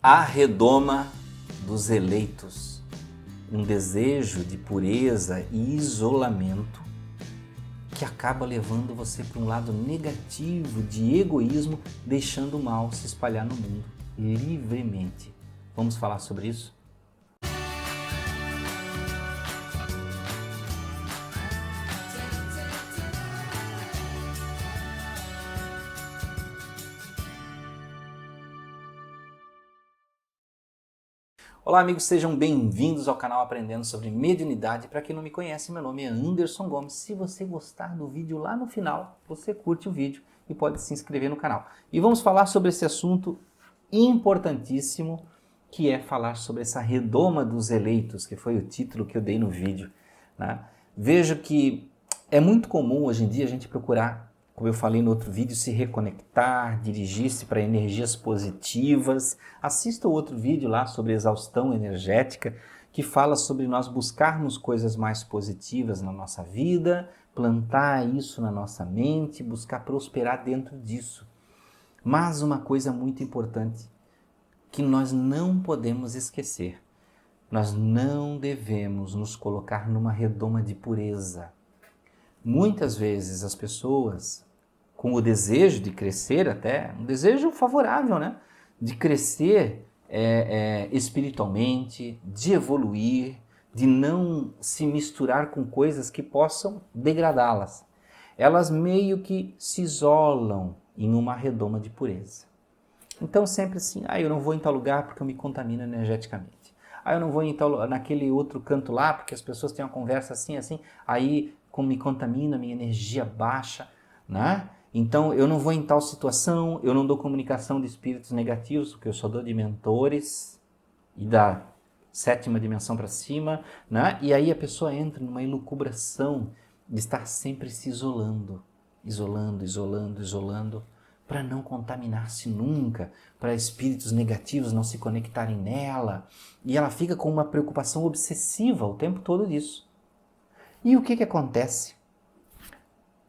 A redoma dos eleitos, um desejo de pureza e isolamento que acaba levando você para um lado negativo de egoísmo, deixando o mal se espalhar no mundo livremente. Vamos falar sobre isso? Olá amigos, sejam bem-vindos ao canal Aprendendo sobre Mediunidade. Para quem não me conhece, meu nome é Anderson Gomes. Se você gostar do vídeo lá no final, você curte o vídeo e pode se inscrever no canal. E vamos falar sobre esse assunto importantíssimo, que é falar sobre essa redoma dos eleitos, que foi o título que eu dei no vídeo, né? Vejo que é muito comum hoje em dia a gente procurar, como eu falei no outro vídeo, se reconectar, dirigir-se para energias positivas. Assista o outro vídeo lá sobre exaustão energética, que fala sobre nós buscarmos coisas mais positivas na nossa vida, plantar isso na nossa mente, buscar prosperar dentro disso. Mas uma coisa muito importante que nós não podemos esquecer: nós não devemos nos colocar numa redoma de pureza. Muitas vezes as pessoas, com o desejo de crescer até, um desejo favorável, né? De crescer espiritualmente, de evoluir, de não se misturar com coisas que possam degradá-las. Elas meio que se isolam em uma redoma de pureza. Então sempre assim, eu não vou em tal lugar porque eu me contamino energeticamente. Eu não vou em naquele outro canto lá porque as pessoas têm uma conversa assim, aí como me contamina, minha energia baixa, né? Então eu não vou em tal situação, eu não dou comunicação de espíritos negativos, porque eu só dou de mentores e da 7ª dimensão para cima, né? E aí a pessoa entra numa elucubração de estar sempre se isolando, para não contaminar-se nunca, para espíritos negativos não se conectarem nela. E ela fica com uma preocupação obsessiva o tempo todo disso. E o que acontece?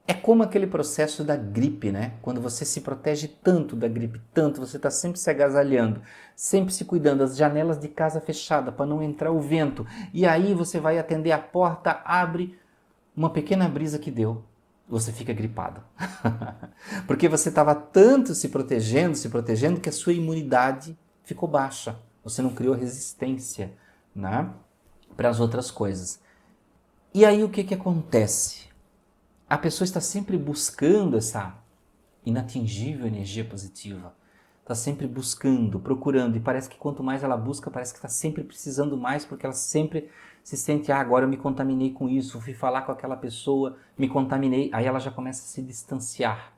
É como aquele processo da gripe, né? Quando você se protege tanto da gripe, tanto, você está sempre se agasalhando, sempre se cuidando, as janelas de casa fechadas para não entrar o vento. E aí você vai atender a porta, abre uma pequena brisa que deu, você fica gripado. Porque você estava tanto se protegendo, que a sua imunidade ficou baixa. Você não criou resistência, né, para as outras coisas. E aí o que acontece? A pessoa está sempre buscando essa inatingível energia positiva. Está sempre buscando, procurando. E parece que quanto mais ela busca, parece que está sempre precisando mais, porque ela sempre se sente, agora eu me contaminei com isso, fui falar com aquela pessoa, me contaminei. Aí ela já começa a se distanciar.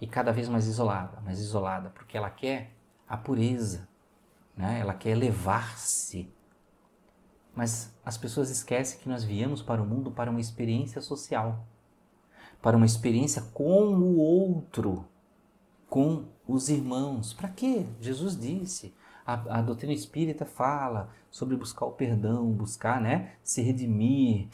E cada vez mais isolada, porque ela quer a pureza, né? Ela quer elevar-se. Mas as pessoas esquecem que nós viemos para o mundo para uma experiência social, para uma experiência com o outro, com os irmãos. Para quê? Jesus disse, a doutrina espírita fala sobre buscar o perdão, buscar, né, se redimir,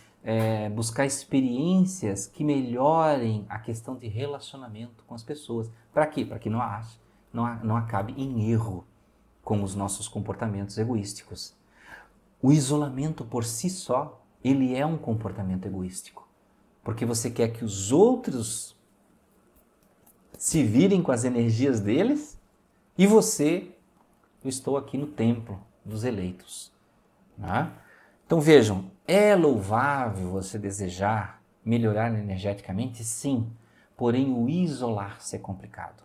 buscar experiências que melhorem a questão de relacionamento com as pessoas. Para quê? Para que não acabe em erro com os nossos comportamentos egoísticos. O isolamento por si só, ele é um comportamento egoístico. Porque você quer que os outros se virem com as energias deles e eu estou aqui no templo dos eleitos. Né? Então vejam, é louvável você desejar melhorar energeticamente? Sim, porém o isolar-se é complicado.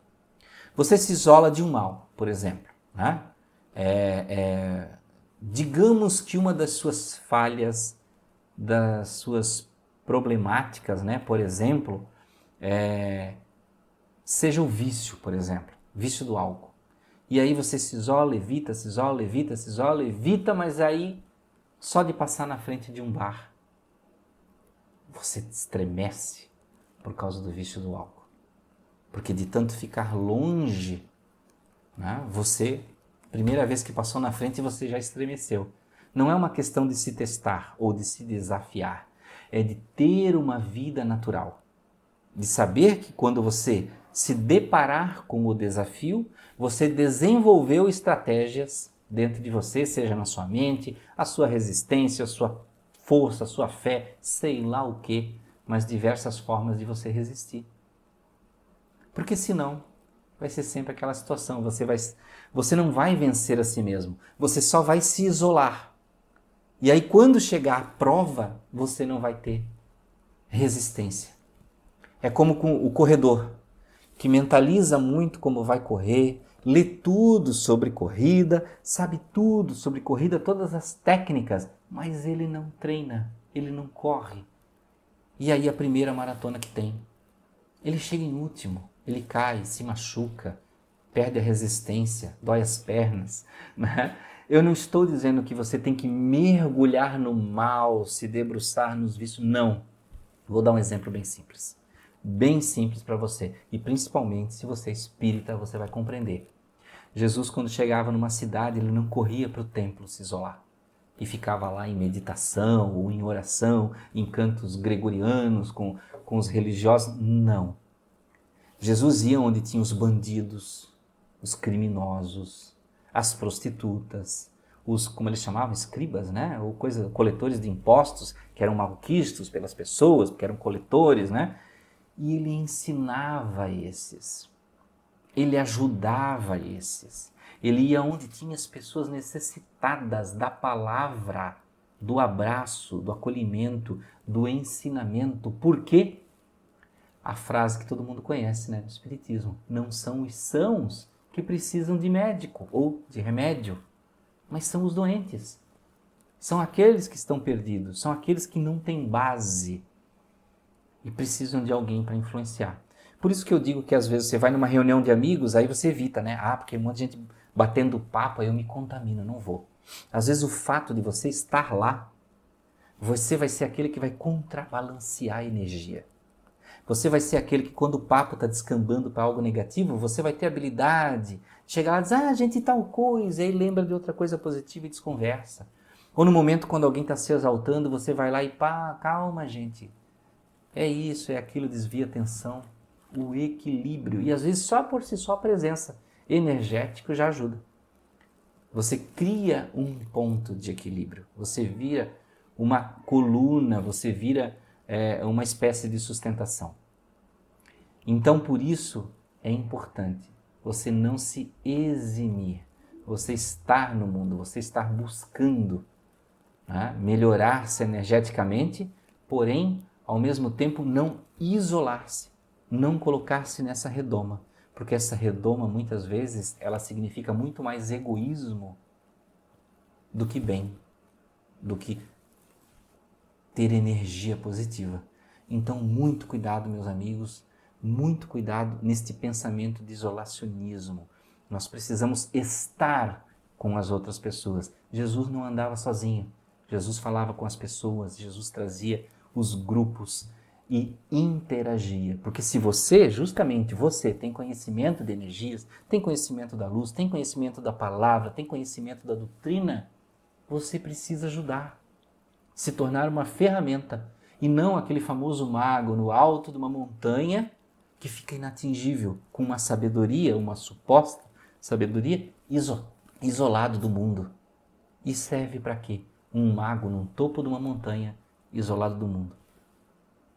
Você se isola de um mal, por exemplo. Né? Digamos que uma das suas falhas, das suas problemáticas, né, por exemplo, seja o vício, por exemplo, vício do álcool. E aí você se isola, evita, mas aí só de passar na frente de um bar, você estremece por causa do vício do álcool. Porque de tanto ficar longe, né, primeira vez que passou na frente, você já estremeceu. Não é uma questão de se testar ou de se desafiar, é de ter uma vida natural. De saber que quando você se deparar com o desafio, você desenvolveu estratégias dentro de você, seja na sua mente, a sua resistência, a sua força, a sua fé, sei lá o que, mas diversas formas de você resistir. Porque senão vai ser sempre aquela situação, você não vai vencer a si mesmo, você só vai se isolar. E aí quando chegar a prova, você não vai ter resistência. É como com o corredor, que mentaliza muito como vai correr, lê tudo sobre corrida, sabe tudo sobre corrida, todas as técnicas, mas ele não treina, ele não corre. E aí a primeira maratona que tem, ele chega em último, ele cai, se machuca, perde a resistência, dói as pernas, né? Eu não estou dizendo que você tem que mergulhar no mal, se debruçar nos vícios, não. Vou dar um exemplo bem simples para você, e principalmente se você é espírita, você vai compreender. Jesus, quando chegava numa cidade, ele não corria para o templo se isolar e ficava lá em meditação ou em oração, em cantos gregorianos com os religiosos, não. Jesus ia onde tinha os bandidos, os criminosos, as prostitutas, os, como eles chamavam, escribas, né? Ou coletores de impostos, que eram malquistos pelas pessoas, porque eram coletores, né? E ele ensinava esses, ele ajudava esses, ele ia onde tinha as pessoas necessitadas da palavra, do abraço, do acolhimento, do ensinamento. Por quê? A frase que todo mundo conhece, né, do Espiritismo, não são os sãos que precisam de médico ou de remédio, mas são os doentes. São aqueles que estão perdidos, são aqueles que não têm base e precisam de alguém para influenciar. Por isso que eu digo que às vezes você vai numa reunião de amigos, aí você evita, né? Ah, porque um monte de gente batendo papo, aí eu me contamino, não vou. Às vezes o fato de você estar lá, você vai ser aquele que vai contrabalancear a energia. Você vai ser aquele que quando o papo está descambando para algo negativo, você vai ter habilidade de chegar lá e dizer, ah, gente, tal coisa, e aí lembra de outra coisa positiva e desconversa. Ou no momento quando alguém está se exaltando, você vai lá e pá, calma, gente. É isso, é aquilo, desvia a atenção. O equilíbrio. E às vezes só por si só a presença energética já ajuda. Você cria um ponto de equilíbrio. Você vira uma coluna, você vira uma espécie de sustentação. Então, por isso, é importante você não se eximir. Você estar no mundo, você estar buscando, né, melhorar-se energeticamente, porém, ao mesmo tempo, não isolar-se, não colocar-se nessa redoma. Porque essa redoma, muitas vezes, ela significa muito mais egoísmo do que bem, do que ter energia positiva. Então, muito cuidado, meus amigos, muito cuidado neste pensamento de isolacionismo. Nós precisamos estar com as outras pessoas. Jesus não andava sozinho. Jesus falava com as pessoas, Jesus trazia os grupos e interagia. Porque se você, justamente você, tem conhecimento de energias, tem conhecimento da luz, tem conhecimento da palavra, tem conhecimento da doutrina, você precisa ajudar. Se tornar uma ferramenta e não aquele famoso mago no alto de uma montanha que fica inatingível, com uma sabedoria, uma suposta sabedoria, isolado do mundo. E serve para quê? Um mago no topo de uma montanha, isolado do mundo.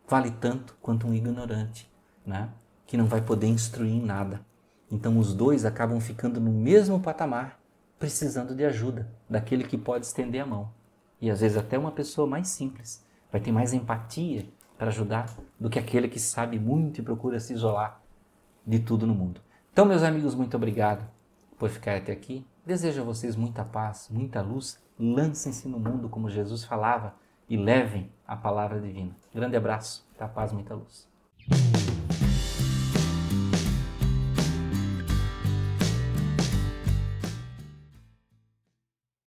Vale tanto quanto um ignorante, né? Que não vai poder instruir em nada. Então os dois acabam ficando no mesmo patamar, precisando de ajuda, daquele que pode estender a mão. E às vezes até uma pessoa mais simples vai ter mais empatia para ajudar do que aquele que sabe muito e procura se isolar de tudo no mundo. Então, meus amigos, muito obrigado por ficar até aqui. Desejo a vocês muita paz, muita luz. Lancem-se no mundo como Jesus falava e levem a palavra divina. Grande abraço, muita paz, muita luz.